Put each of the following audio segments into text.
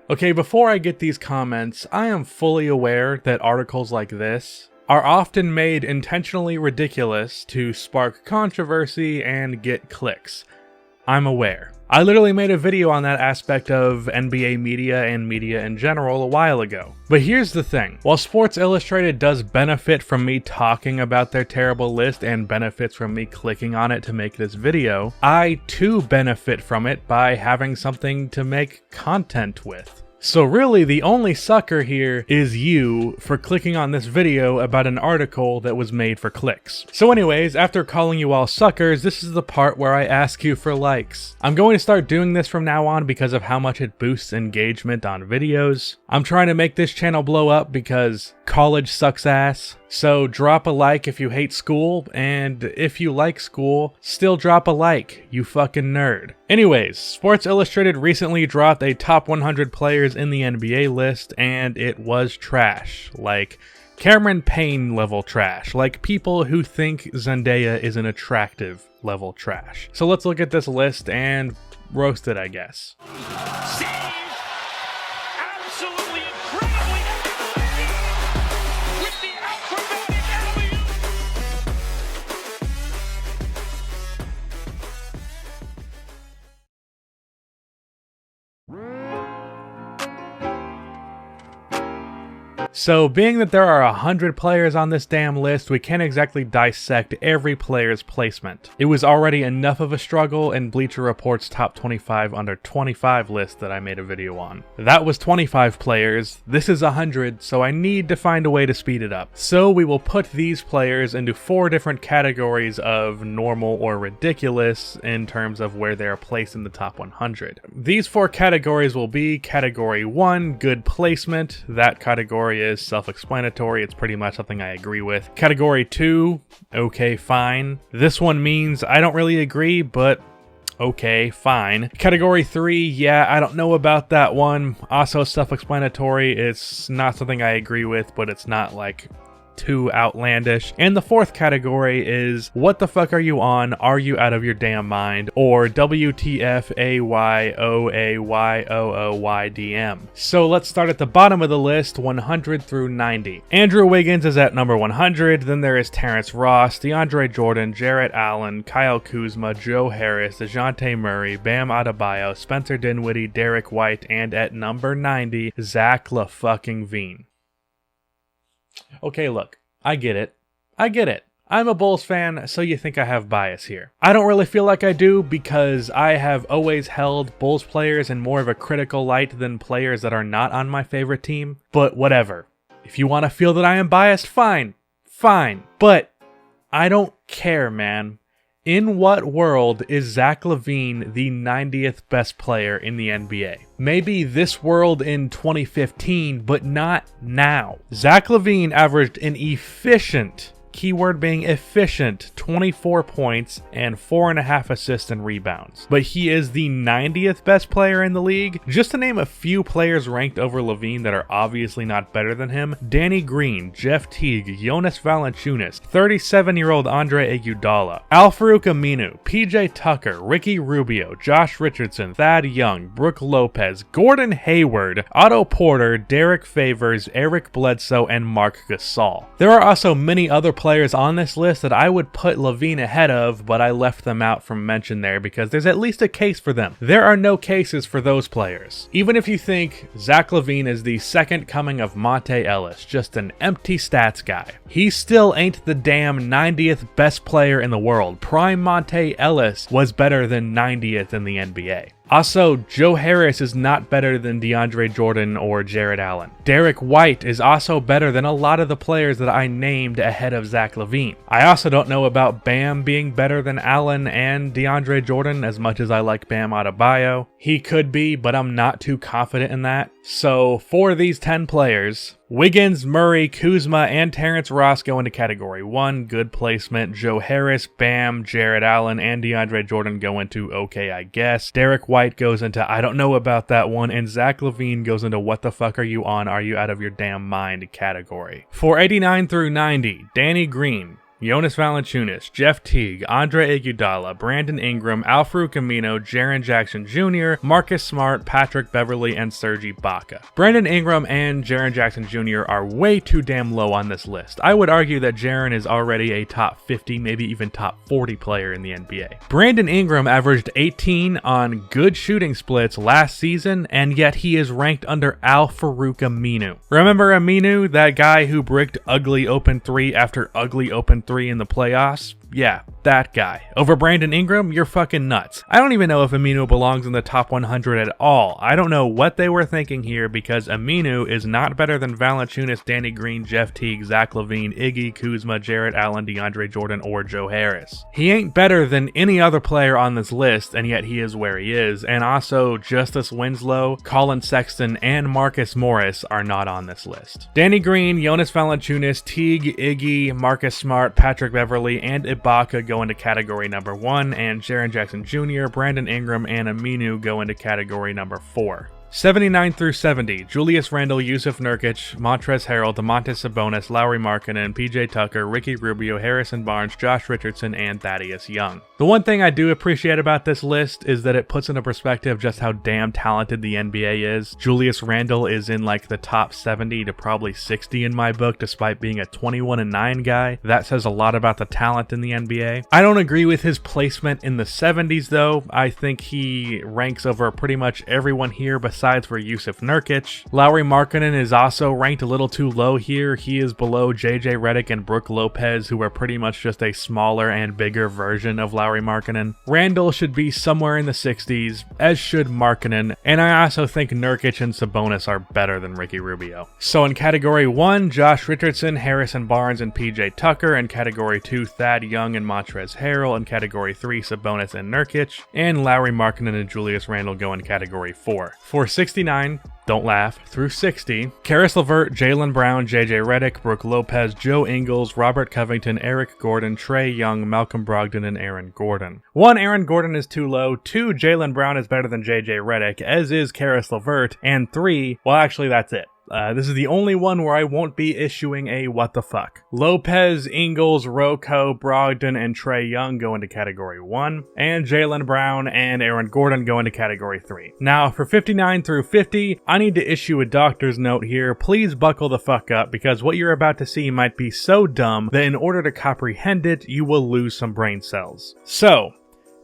Okay, before I get these comments, I am fully aware that articles like this are often made intentionally ridiculous to spark controversy and get clicks. I'm aware. I literally made a video on that aspect of NBA media and media in general a while ago. But here's the thing. While Sports Illustrated does benefit from me talking about their terrible list and benefits from me clicking on it to make this video, I too benefit from it by having something to make content with. So really, the only sucker here is you for clicking on this video about an article that was made for clicks. So anyways, after calling you all suckers, this is the part where I ask you for likes. I'm going to start doing this from now on because of how much it boosts engagement on videos. I'm trying to make this channel blow up because college sucks ass. So drop a like if you hate school, and if you like school, still drop a like, you fucking nerd. Anyways, Sports Illustrated recently dropped a top 100 players in the NBA list, and it was trash. Like Cameron Payne level trash. Like people who think Zendaya is an attractive level trash. So let's look at this list and roast it, I guess. So, being that there are 100 players on this damn list, we can't exactly dissect every player's placement. It was already enough of a struggle in Bleacher Report's top 25 under 25 list that I made a video on. That was 25 players, this is 100, so I need to find a way to speed it up. So we will put these players into 4 different categories of normal or ridiculous in terms of where they are placed in the top 100. These 4 categories will be Category 1, good placement. That category is self-explanatory, it's pretty much something I agree with. Category 2, okay, fine. This one means I don't really agree, but okay, fine. Category 3, yeah, I don't know about that one. Also self-explanatory, it's not something I agree with, but it's not like too outlandish. And the 4th category is what the fuck are you on? Are you out of your damn mind? Or WTFAYOAYOOYDM. So let's start at the bottom of the list, 100 through 90. Andrew Wiggins is at number 100. Then there is Terrence Ross, DeAndre Jordan, Jarrett Allen, Kyle Kuzma, Joe Harris, DeJounte Murray, Bam Adebayo, Spencer Dinwiddie, Derek White, and at number 90, Zach LaFucking-Vine. Okay, look, I get it. I'm a Bulls fan, so you think I have bias here. I don't really feel like I do because I have always held Bulls players in more of a critical light than players that are not on my favorite team, but whatever. If you want to feel that I am biased, fine, but I don't care, man. In what world is Zach LaVine the 90th best player in the NBA? Maybe this world in 2015, but not now. Zach LaVine averaged an efficient, keyword being efficient, 24 points and 4.5 assists and rebounds. But he is the 90th best player in the league? Just to name a few players ranked over LaVine that are obviously not better than him: Danny Green, Jeff Teague, Jonas Valanciunas, 37-year-old Andre Iguodala, Al-Farouq Aminu, PJ Tucker, Ricky Rubio, Josh Richardson, Thad Young, Brooke Lopez, Gordon Hayward, Otto Porter, Derek Favors, Eric Bledsoe, and Marc Gasol. There are also many other players on this list that I would put LaVine ahead of, but I left them out from mention there because there's at least a case for them. There are no cases for those players. Even if you think Zach LaVine is the second coming of Monte Ellis, just an empty stats guy, he still ain't the damn 90th best player in the world. Prime Monte Ellis was better than 90th in the NBA. Also, Joe Harris is not better than DeAndre Jordan or Jarrett Allen. Derek White is also better than a lot of the players that I named ahead of Zach LaVine. I also don't know about Bam being better than Allen and DeAndre Jordan as much as I like Bam Adebayo. He could be, but I'm not too confident in that. So for these 10 players, Wiggins, Murray, Kuzma, and Terrence Ross go into Category 1, good placement. Joe Harris, Bam, Jarrett Allen, and DeAndre Jordan go into okay, I guess. Derek White goes into I don't know about that one, and Zach LaVine goes into what the fuck are you on? Are you out of your damn mind category. For 89 through 90, Danny Green, Jonas Valanciunas, Jeff Teague, Andre Iguodala, Brandon Ingram, Al-Farouq Amino, Jaren Jackson Jr., Marcus Smart, Patrick Beverley, and Serge Ibaka. Brandon Ingram and Jaren Jackson Jr. are way too damn low on this list. I would argue that Jaren is already a top 50, maybe even top 40 player in the NBA. Brandon Ingram averaged 18 on good shooting splits last season, and yet he is ranked under Al-Farouq Amino. Remember Amino, that guy who bricked ugly open 3 after ugly open 3 in the playoffs? Yeah, that guy. Over Brandon Ingram? You're fucking nuts. I don't even know if Aminu belongs in the top 100 at all. I don't know what they were thinking here because Aminu is not better than Valanciunas, Danny Green, Jeff Teague, Zach LaVine, Iggy, Kuzma, Jarrett Allen, DeAndre Jordan, or Joe Harris. He ain't better than any other player on this list, and yet he is where he is. And also, Justice Winslow, Colin Sexton, and Marcus Morris are not on this list. Danny Green, Jonas Valanciunas, Teague, Iggy, Marcus Smart, Patrick Beverley, and Ibaka go into category number 1, and Jaren Jackson Jr., Brandon Ingram, and Aminu go into category number 4. 79 through 70, Julius Randle, Yusuf Nurkic, Montrezl Harrell, Domantas Sabonis, Lauri Markkanen, PJ Tucker, Ricky Rubio, Harrison Barnes, Josh Richardson, and Thaddeus Young. The one thing I do appreciate about this list is that it puts into perspective just how damn talented the NBA is. Julius Randle is in like the top 70 to probably 60 in my book, despite being a 21-9 guy. That says a lot about the talent in the NBA. I don't agree with his placement in the 70s though. I think he ranks over pretty much everyone here besides for Yusuf Nurkic. Lauri Markkanen is also ranked a little too low here. He is below JJ Redick and Brook Lopez, who are pretty much just a smaller and bigger version of Lauri Markkanen. Randle should be somewhere in the 60s, as should Markkanen, and I also think Nurkic and Sabonis are better than Ricky Rubio. So in category 1, Josh Richardson, Harrison Barnes, and PJ Tucker. In category 2, Thad Young and Montrezl Harrell. In category 3, Sabonis and Nurkic. And Lauri Markkanen and Julius Randle go in category 4. For 69, don't laugh, through 60, Karis LeVert, Jaylen Brown, JJ Redick, Brook Lopez, Joe Ingles, Robert Covington, Eric Gordon, Trae Young, Malcolm Brogdon, and Aaron Gordon. 1, Aaron Gordon is too low. 2, Jaylen Brown is better than JJ Redick, as is Karis LeVert. And 3, well actually that's it. This is the only one where I won't be issuing a what the fuck. Lopez, Ingles, Rocco, Brogdon, and Trae Young go into category 1, and Jaylen Brown and Aaron Gordon go into category 3. Now, for 59 through 50, I need to issue a doctor's note here. Please buckle the fuck up, because what you're about to see might be so dumb that in order to comprehend it, you will lose some brain cells. So,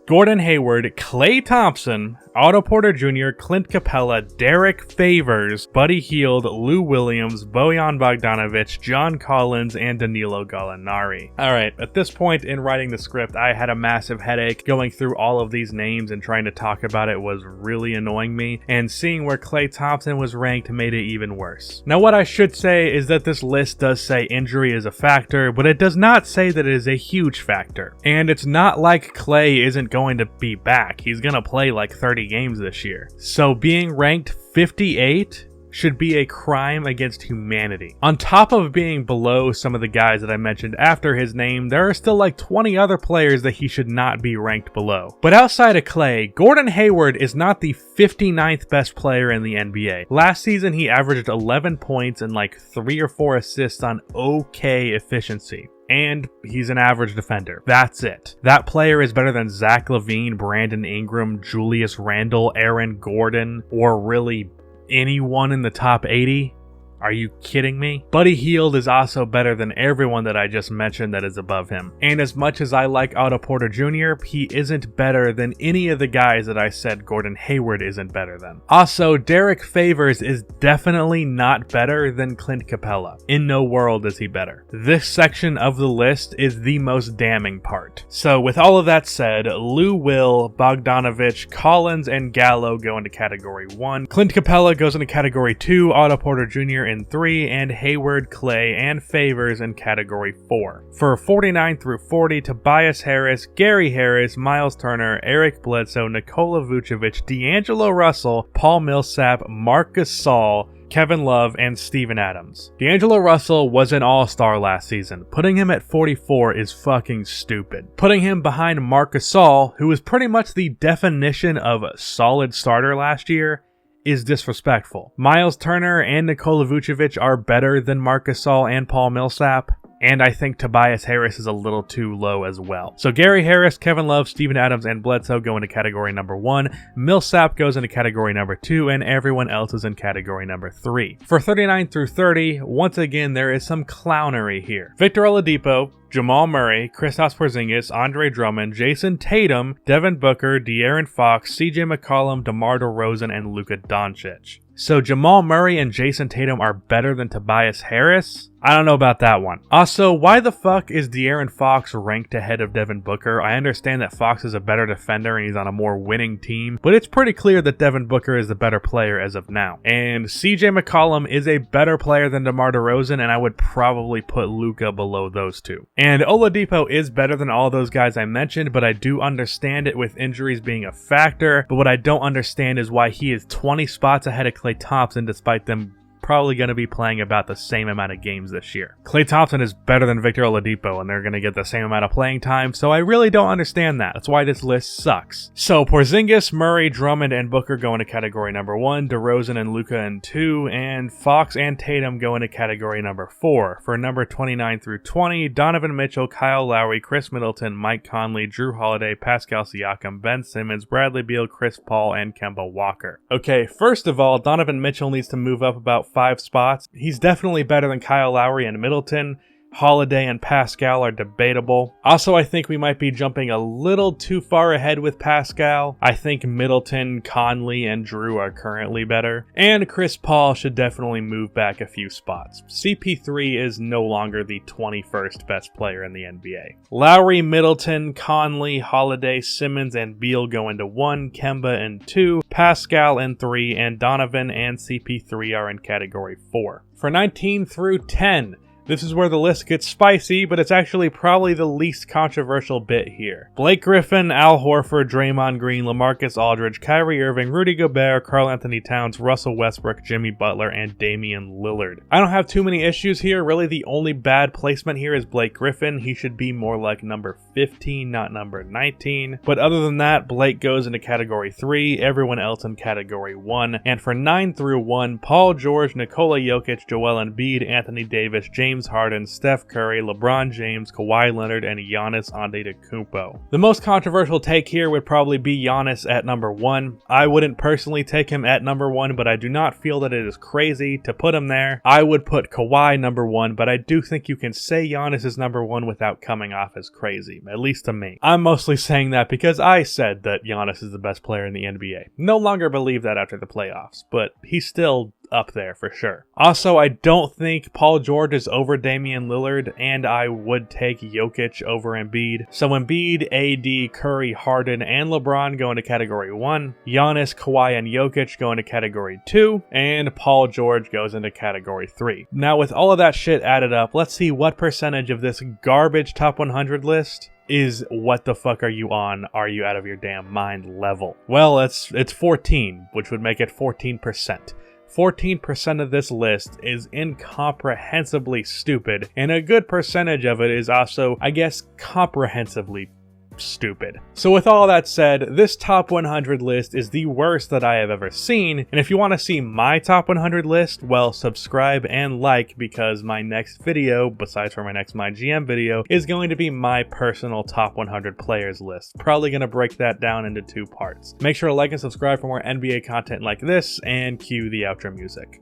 Gordon Hayward, Klay Thompson, Otto Porter Jr., Clint Capella, Derek Favors, Buddy Hield, Lou Williams, Bojan Bogdanovic, John Collins, and Danilo Gallinari. Alright, at this point in writing the script, I had a massive headache. Going through all of these names and trying to talk about it was really annoying me, and seeing where Klay Thompson was ranked made it even worse. Now what I should say is that this list does say injury is a factor, but it does not say that it is a huge factor. And it's not like Klay isn't going to be back. He's gonna play like 30 games this year. So being ranked 58 should be a crime against humanity. On top of being below some of the guys that I mentioned after his name, there are still like 20 other players that he should not be ranked below. But outside of Klay, Gordon Hayward is not the 59th best player in the NBA. Last season he averaged 11 points and like 3 or 4 assists on okay efficiency. And he's an average defender. That's it. That player is better than Zach LaVine, Brandon Ingram, Julius Randle, Aaron Gordon, or really anyone in the top 80? Are you kidding me? Buddy Hield is also better than everyone that I just mentioned that is above him. And as much as I like Otto Porter Jr., he isn't better than any of the guys that I said Gordon Hayward isn't better than. Also, Derek Favors is definitely not better than Clint Capella. In no world is he better. This section of the list is the most damning part. So with all of that said, Lou Will, Bogdanovic, Collins, and Gallo go into category 1. Clint Capella goes into category 2, Otto Porter Jr. in 3, and Hayward, Klay, and Favors in category 4. For 49 through 40, Tobias Harris, Gary Harris, Miles Turner, Eric Bledsoe, Nikola Vucevic, D'Angelo Russell, Paul Millsap, Marc Gasol, Kevin Love, and Steven Adams. D'Angelo Russell was an all-star last season. Putting him at 44 is fucking stupid. Putting him behind Marc Gasol, who was pretty much the definition of a solid starter last year, is disrespectful. Miles Turner and Nikola Vucevic are better than Marc Gasol and Paul Millsap. And I think Tobias Harris is a little too low as well. So Gary Harris, Kevin Love, Steven Adams, and Bledsoe go into category number 1. Millsap goes into category number 2, and everyone else is in category number 3. For 39 through 30, once again, there is some clownery here. Victor Oladipo, Jamal Murray, Kristaps Porzingis, Andre Drummond, Jason Tatum, Devin Booker, De'Aaron Fox, CJ McCollum, DeMar DeRozan, and Luka Doncic. So Jamal Murray and Jason Tatum are better than Tobias Harris? I don't know about that one. Also, why the fuck is De'Aaron Fox ranked ahead of Devin Booker? I understand that Fox is a better defender and he's on a more winning team, but it's pretty clear that Devin Booker is the better player as of now. And CJ McCollum is a better player than DeMar DeRozan, and I would probably put Luka below those two. And Oladipo is better than all those guys I mentioned, but I do understand it with injuries being a factor. But what I don't understand is why he is 20 spots ahead of Klay Thompson despite them probably going to be playing about the same amount of games this year. Klay Thompson is better than Victor Oladipo, and they're going to get the same amount of playing time, so I really don't understand that. That's why this list sucks. So Porzingis, Murray, Drummond, and Booker go into category number 1, DeRozan and Luka in 2, and Fox and Tatum go into category number 4. For number 29 through 20, Donovan Mitchell, Kyle Lowry, Chris Middleton, Mike Conley, Drew Holiday, Pascal Siakam, Ben Simmons, Bradley Beal, Chris Paul, and Kemba Walker. Okay, first of all, Donovan Mitchell needs to move up about 5 spots. He's definitely better than Kyle Lowry and Middleton. Holiday and Pascal are debatable. Also, I think we might be jumping a little too far ahead with Pascal. I think Middleton, Conley, and Drew are currently better. And Chris Paul should definitely move back a few spots. CP3 is no longer the 21st best player in the NBA. Lowry, Middleton, Conley, Holiday, Simmons, and Beal go into 1, Kemba in 2, Pascal in 3, and Donovan and CP3 are in category 4. For 19 through 10, this is where the list gets spicy, but it's actually probably the least controversial bit here. Blake Griffin, Al Horford, Draymond Green, LaMarcus Aldridge, Kyrie Irving, Rudy Gobert, Karl Anthony Towns, Russell Westbrook, Jimmy Butler, and Damian Lillard. I don't have too many issues here. Really, the only bad placement here is Blake Griffin. He should be more like number 15, not number 19. But other than that, Blake goes into category 3, everyone else in category 1. And for 9 through 1, Paul George, Nikola Jokic, Joel Embiid, Anthony Davis, James Harden, Steph Curry, LeBron James, Kawhi Leonard, and Giannis Antetokounmpo. The most controversial take here would probably be Giannis at number 1. I wouldn't personally take him at number 1, but I do not feel that it is crazy to put him there. I would put Kawhi number 1, but I do think you can say Giannis is number 1 without coming off as crazy, at least to me. I'm mostly saying that because I said that Giannis is the best player in the NBA. No longer believe that after the playoffs, but he's still up there for sure. Also, I don't think Paul George is over Damian Lillard, and I would take Jokic over Embiid. So Embiid, AD, Curry, Harden, and LeBron go into category 1. Giannis, Kawhi, and Jokic go into category 2. And Paul George goes into category 3. Now, with all of that shit added up, let's see what percentage of this garbage top 100 list is what the fuck are you on? Are you out of your damn mind level? Well, it's 14, which would make it 14%. 14% of this list is incomprehensibly stupid, and a good percentage of it is also, I guess, comprehensively stupid. So with all that said, this top 100 list is the worst that I have ever seen, and if you want to see my top 100 list, well, subscribe and like, because my next video, besides for my next My GM video, is going to be my personal top 100 players list. Probably going to break that down into 2 parts. Make sure to like and subscribe for more NBA content like this, and cue the outro music.